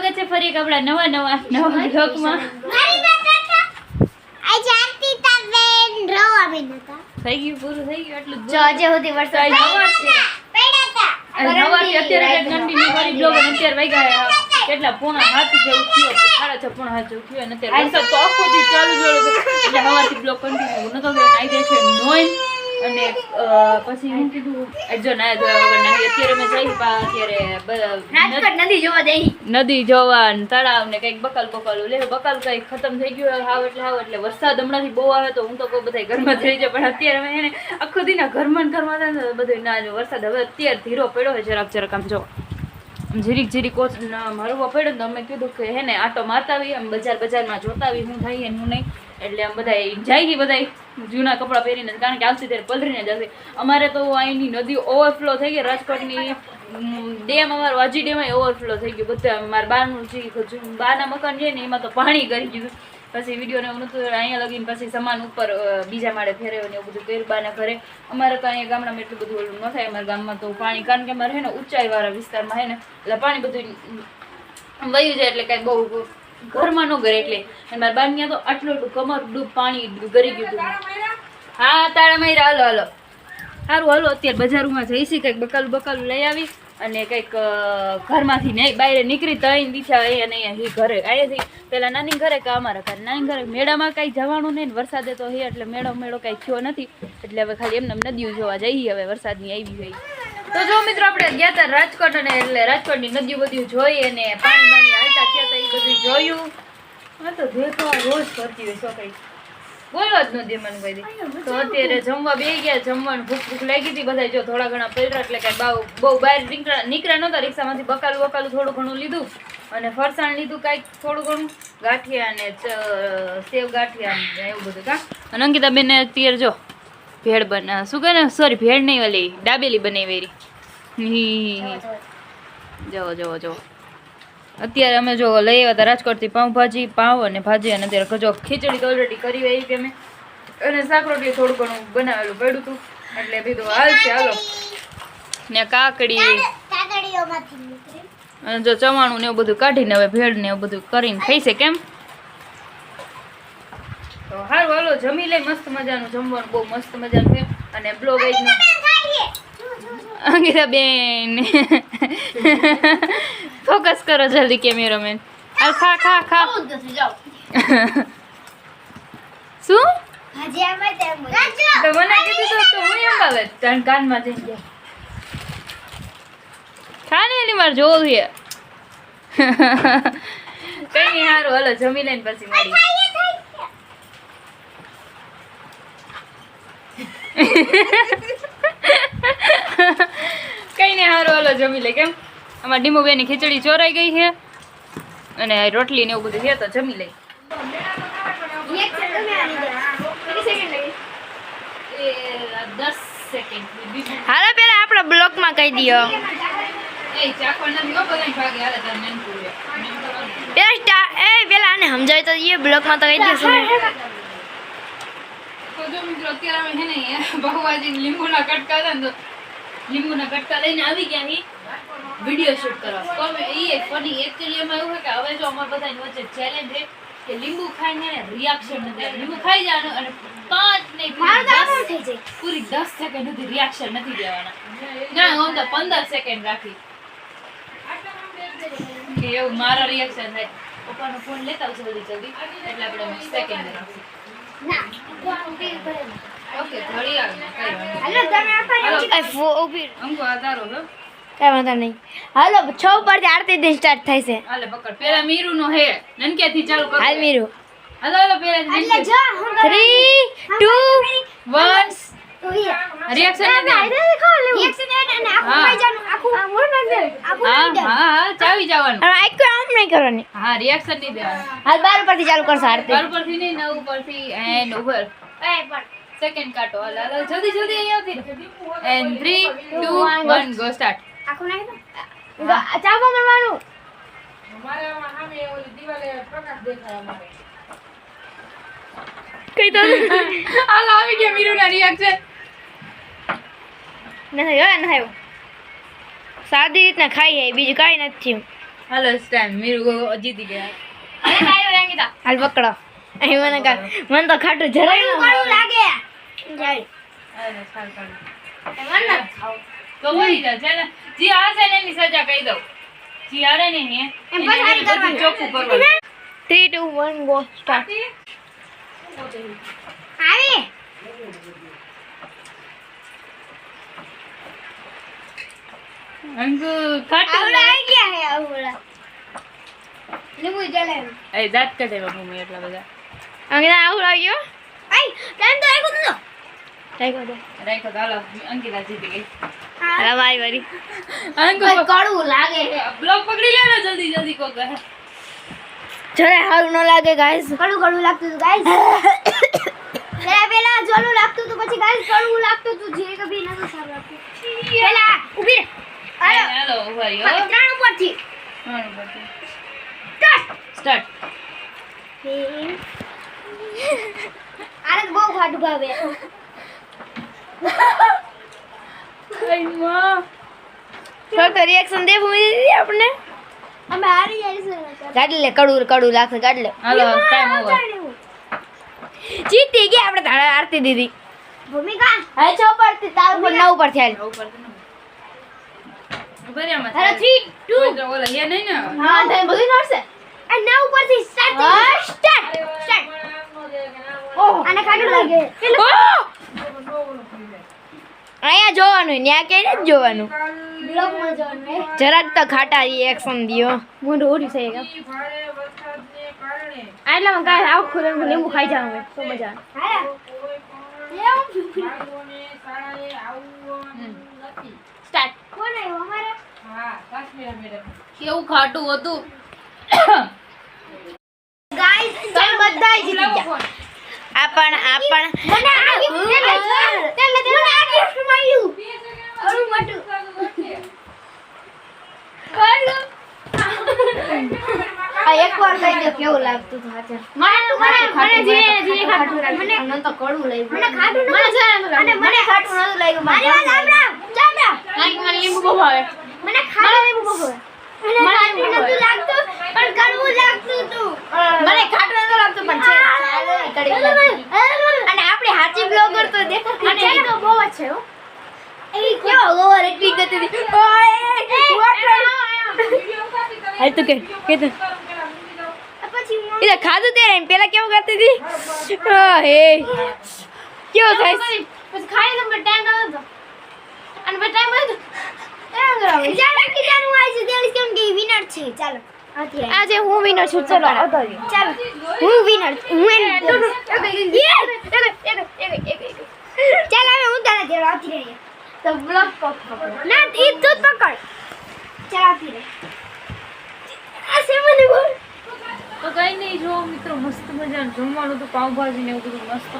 સ્વાગત છે ફરી એક આપણા નવા બ્લોગમાં. થઈ ગયું પૂરું થઈ ગયું એટલું જ. આજે સુધી વરસાદ સવારથી અત્યારે કન્ટિન્યુ કરી બ્લોગ અને અત્યારે વાગ્યા કેટલા 6:30 જેવું થયું, 6:30 જેવું થયું અને અત્યારે વરસાદ તો આખો દી ચાલુ જ હતો એટલે સવારથી બ્લોગ કન્ટિન્યુ નતો કર્યો. નાઈ દે છે નોઈન અને પછી હું કીધું જો ના ધોયા વગર નાહી. અત્યારે મેં જઈ અત્યારે નદી જોવા તળાવ ને કઈક બકલ લે બકલ કઈ ખતમ થઈ ગયું હાવ એટલે વરસાદ હમણાંથી બહુ આવે તો હું તો કહું બધા ઘરમાં થઈ જાય પણ અત્યારે મેં એને આખો દીના ઘરમાં થાય ને બધું ના જો વરસાદ હવે અત્યારે ધીરો પડ્યો હોય જરાક આમ જો જીરીક મારવા પડ્યો ને તો અમે કીધું કે હે ને આટો મારતા આવીએ આમ બજારમાં જોતા આવી હું થઈએ હું નહીં એટલે આમ બધા જાય ગઈ બધા જૂના કપડાં પહેરીને કારણ કે આવતી ત્યારે પલરીને જશે. અમારે તો અહીંની નદી ઓવરફ્લો થઈ ગઈ રાજકોટની ડેમ અમારો વાજી ડેમ ઓવરફ્લો થઈ ગયું બધા મારા બાનું જે બાના મકાન છે ને એમાં તો પાણી કરી ગયું. પછી વિડીયોને એવું નતું અહીંયા લગીને પછી સામાન ઉપર બીજા માળે ફેરવ્યો ને એવું બધું કર્યું બાના ઘરે. અમારે તો અહીંયા ગામડામાં એટલું બધું ઓલું ન થાય અમારા ગામમાં તો પાણી કારણ કે અમારે હે ને ઊંચાઈવાળા વિસ્તારમાં હે ને એટલે પાણી બધું વયું જાય એટલે કાંઈ બહુ ઘરમાં ન ઘરે એટલે મારા બાન ત્યાં તો આટલું કમર ડૂબ પાણી ગરી ગયું હતું. હા તારા માર્યા હાલો સારું હાલો અત્યારે બજારમાં જઈશી કંઈક બકાલું લઈ આવી અને કંઈક ઘરમાંથી નહીં બહાર નીકળી તઈ દીઠા અહીંયા અહીંયા ઘરે અહીંયાથી પેલા નાની ઘરે કે અમારા ઘરે નાની ઘરે મેળામાં કાંઈ જવાનું નહીં ને વરસાદે તો હે એટલે મેળો કાંઈ થયો નથી એટલે હવે ખાલી એમને નદીઓ જોવા જઈએ હવે વરસાદની આવી હોય તો. જો મિત્રો આપણે ગયા હતા રાજકોટ અને એટલે રાજકોટની નદીઓ બધું જોઈ અને પાણી હાલતા થયા હતા એ બધું જોયું. હા તો દેખો રોજ કરતી હોય છોકરી બોલવા જ નથી મને કોઈ તો અત્યારે જમવા બે ગયા જમવાનું ભૂખ લાગી હતી બધા જો થોડા ઘણા પડ્યા એટલે કઈ બહુ બહાર નીકળ્યા નહોતા રિક્ષામાંથી બકાલું થોડું ઘણું લીધું અને ફરસાણ લીધું કાંઈક થોડું ઘણું ગાંઠિયા અને સેવ ગાંઠિયા એવું બધું કા. અને અંકિતા બેન અત્યારે જો ભેળ શું કહે ને સોરી ભેળ નહીં ઓલી દાબેલી બનાવી જો અત્યારે અમે જો લઈ આવ્યા હતા રાજકોટથી પાઉંભાજી પાવ અને ભાજી અને અત્યારે જો ખીચડી તો ઓલરેડી કરી હોય કે અમે અને શાક રોટલી થોડું ઘણું બનાવેલું પડ્યું હતું એટલે બીજું હાલો ને કાકડી અને જો ચવાણું ને એવું બધું કાઢીને હવે ભેળ ને એવું બધું કરીને ખાઈશે કેમ તો સારું હાલો જમી લે મસ્ત મજાનું જમવાનું બહુ મસ્ત મજાનું છે અને બ્લોગ અંકિતા બેન ફોકસ કરો જલ્દી કેમેરામેન ખા શું તો મને કીધું તો હું એમ આવે તાર કાનમાં જઈ ગયા ખા ને એની મારે જોવું છે કઈ નહીં સારું હાલો જમી લઈને પછી મળી કઈ નહીં સારું હાલો જમી લે કેમ અમારા ડીમુબેનની ખીચડી ચોરાઈ ગઈ છે અને રોટલી ને એવું બધું છે તો જમી લઈ. 10 સેકન્ડ હાલો પેલા આપણા બ્લોકમાં કહી દો પેલા આને સમજાય તો એ બ્લોકમાં તો કહી દેશું. તો જો મિત્રો અત્યારે અમે હે ને બહુવાજી લીંબુના કટકા હતા ને તો લીંબુના કટકા લઈને આવી ગયા હી વિડિયો શૂટ કરવા તો અમે એ ફની એક્ચ્યુઅલી એમાં એવું છે કે હવે જો અમાર બધાની વચ્ચે ચેલેન્જ છે કે લીંબુ ખાઈને ને રિએક્શન નથી લીંબુ ખાઈ જવાનું અને 5 નહીં પૂરી 10 સેકન્ડ સુધી રિએક્શન નથી દેવાના ના હું તો 15 સેકન્ડ રાખી કે એવું મારા રિએક્શન થાય પપ્પાનો ફોન લેતા આવજો જલ્દી એટલે આપણે સેકન્ડ રાખી ઓકે ઘડી આવે અંકો આધારો હો કઈ વાંધો નહીં હાલો 6 પરથી આરતી દી સ્ટાર્ટ થાય છે. હાલે પકડ પેલા મીરુ નો હે નનકેથી ચાલુ કર હાલ મીરુ હાલો પેલા એટલે જો 3 2 1 રિએક્શન હા ચાવી જવાનું આખું આમ નહીં કરવાની હા રિએક્શન નહીં દેવાનું હાલ 12 પરથી ચાલુ કરશો આરતી 12 પરથી નહીં 9 પરથી એન્ડ ઉપર સેકન્ડ કાટો હાલ જલ્દી અહીંયા આવતી એન્ડ 3 2 1 ગો સ્ટાર્ટ આખું નહીં ચાવવા મળવાનું અમારે સામે ઓલી દિવાલે પ્રકાશ દેખાય અમારે કઈ તો હાલ આવી ગયા મીરુના રિએક્શન નથી સાદી રીતના ખાઈ હે બીજું કાંઈ નથી થયું હાલો સ્ટાઈમ મીરુ જીતી ગયા. હાલ પકડો અહીં મને તો ખાટું જરાય ન લાગે હાલો, ચાલ, ચાલ. તો બોલી જા, છે ને, જી હારશે ને એની સજા કહી દઉં. જી હારે ને એને બધું ચોખ્ખું કરવાનું. 3 2 1 ગો સ્ટાર્ટ આવી અંકુ ખાટું આવી ગયા હે આવડા લીંબુ જલે એ દાંત કાઢે બાપુ મેં એટલા બધા અંગના આવડા ગયો આઈ ટાઈમ તો આઈકો તો આઈકો તો રાખ્યો તો હાલો અંકિતા જીતી ગઈ. હાલા મારી વારી અંકુ કડવું લાગે બ્લોક પકડી લે ને જલ્દી જલ્દી કોક કહે. જરા હારું ન લાગે ગાઈસ કડવું લાગતું હતું ગાઈસ પેલા જોલું લાગતું હતું પછી ગાઈસ કડવું લાગતું હતું જે કભી નતો સારું લાગતું પેલા ઊભી રહે હાલો ઉભા રહ્યો. ત્રણ ઉપરથી સ્ટાર્ટ. આને બહુ ખાટું ભાવે થોડું રિએક્શન દેવું દીધી આપણે અમે હારી જઈશું ગાડી લે કડું લાગશે ગાડી લે હાલો ટાઈમ ઓવર. જીતી ગયા આપણે તારે આરતી દીધી ભૂમિકા હવે 6 પરથી તાર ઉપર 9 પરથી હાલ ઉપર તો ઉભા રહ્યા મત. અરે 3 2 તો ઓલા હે નહીં ને. હા તે બધું નડશે આ 9 પરથી સ્ટાર્ટ ઓહ આને ખાટું લાગે અહીંયા જોવાનું ન્યા કે નથી જોવાનું બ્લોગમાં જોવાનું જરાક તો ખાટા રિએક્શન દિયો મુંડું ઓડી થઈ ગયું આટલામાં કાય આખું લીંબુ ખાઈ જાવ તો મજા સ્ટાર્ટ કોણ આવ્યો અમારે કેવું ખાટું હતું. ગાઈસ તમે બધા જીતી ગયા આપણ મને આ ગિફ્ટ તેલે મને આ ગિફ્ટ મળ્યું ઘણું મોટું આ એકવાર કહી દો કેવું લાગતું હતું હાચર મને તો કડવું લાગ્યું મને ખાટું મને ખાટું નતું લાગ્યું મારી વાત સાંભળો મને લીંબુ બહુ ભાવે મને ખાટું લીંબુ બહુ ભાવે મને ખાટું નતું લાગતું પણ કડવું લાગતું હતું મને ખાટું નતું લાગતું પણ છે કડવું અને આપણે હાચી બ્લોગર તો દેખાતી અને એ તો બહુ જ છે હો એ કેવો ઓવર એક્ટિંગ કરતી હતી હાલ તો કે તો એ ખાધું તે પેલા કેવું કરતી હતી હે કેવો થાય પછી ખાઈ તો ટાઈમ નતો અને બે ટાઈમ હતો ચાલો કે જાનું આવી છે તેલી કેમ કે વિનર છે ચાલો આજે હું વિનર છું ચલો ચાલો હું વિનર હું ચાલ હવે હું તારા જેવા આથી રહી તો બ્લોક પકડ ના ઈ તું પકડ ચાલ આથી રહી આ સે મને બોલ તો કઈ નહીં જો મિત્રો મસ્ત મજાનું જમવાનું તો પાવભાજી ને એવું બધું મસ્ત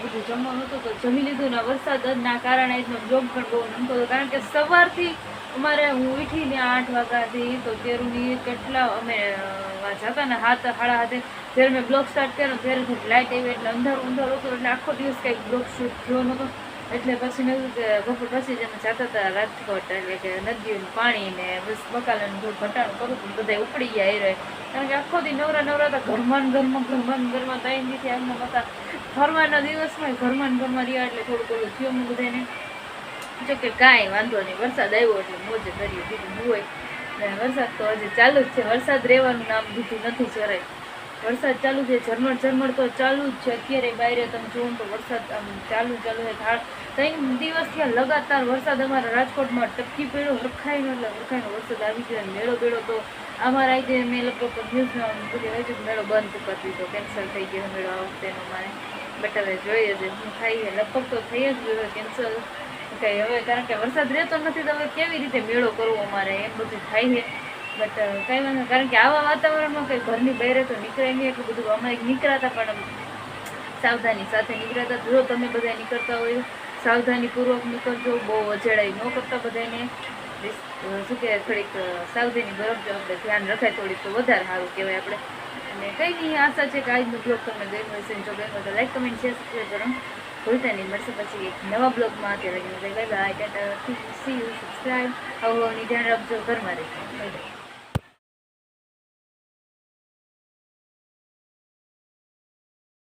બધું જમવાનું હતું તો જમી લીધું ને વરસાદના કારણે એટલો જોબ પણ બહુ નમતો હતો કારણ કે સવારથી અમારે હું ઉઠીને 8 વાગ્યાથી તો તેરુની કેટલા અમે જતા ને 7:30 ત્યારે મેં બ્લોગ સ્ટાર્ટ કર્યો ત્યારે લાઇટ આવી એટલે અંધારું હતું એટલે આખો દિવસ કંઈક બ્લોગ શૂટ થયો નહોતો એટલે પછી મેં કીધું કે બપોર પછી જ અમે જતા હતા રાજકોટ એટલે કે નદીઓનું પાણી ને બસ બકાલાનું થોડું ઘટાડું કરું હતું બધા ઉપડી ગયા એ રહે કારણ કે આખો દી નવરા હતા ઘરમાં ત્રણ દીથી આમના હતા ફરવાના દિવસમાં ઘરમાં રહ્યા એટલે થોડું થયું અમને બધાને જો કે કાંઈ વાંધો નહીં વરસાદ આવ્યો એટલે મોજે દરિયો દીધું હોય ને વરસાદ તો હજી ચાલુ જ છે વરસાદ રહેવાનું નામ દીધું નથી જરાય વરસાદ ચાલુ છે ઝરમર તો ચાલુ જ છે અત્યારે બહાર તમે જુઓ તો વરસાદ આમ ચાલુ છે 3 દિવસથી લગાતાર વરસાદ અમારા રાજકોટમાં ટપકી પડ્યો હરખાઈનો વરસાદ આવી ગયો મેળો બેળો તો અમારા આજે મેં લગભગ ન્યૂઝમાં બધી હોય છે મેળો બંધ કરી દીધો કેન્સલ થઈ ગયો મેળો આ વખતેનો મારે બટ હવે જોઈએ છે શું થાય લગભગ તો થઈ જ ગયો કેન્સલ કંઈ હવે કારણ કે વરસાદ રહેતો નથી તો હવે કેવી રીતે મેળો કરવો અમારે એમ બધું થાય છે બટ કંઈ વાંધો કારણ કે આવા વાતાવરણમાં કંઈ ઘરની બહાર તો નીકળે નહીં એટલું બધું અમારે નીકળાતા પણ સાવધાની સાથે નીકળાતા જો તમે બધા નીકળતા હોય સાવધાનીપૂર્વક નીકળજો બહુ અજેડાઈ ન કરતા બધાને શું કે થોડીક સાવધાની બરફ જો આપણે ધ્યાન રખાય થોડીક તો વધારે સારું કહેવાય આપણે અને કંઈ નહીં આશા છે કે આજનો બ્લોગ તમને ગમ્યો હશે જો ગમ્યો તો લાઈક કમેન્ટ શેર સબસ્ક્રાઈબ કરવાનું ભૂલતા નહીં મળશે પછી એક નવા બ્લોગમાં અત્યારે bye bye Tata C you subscribe આવું ધ્યાન રાખજો ઘરમાં રહેજો બાય બાય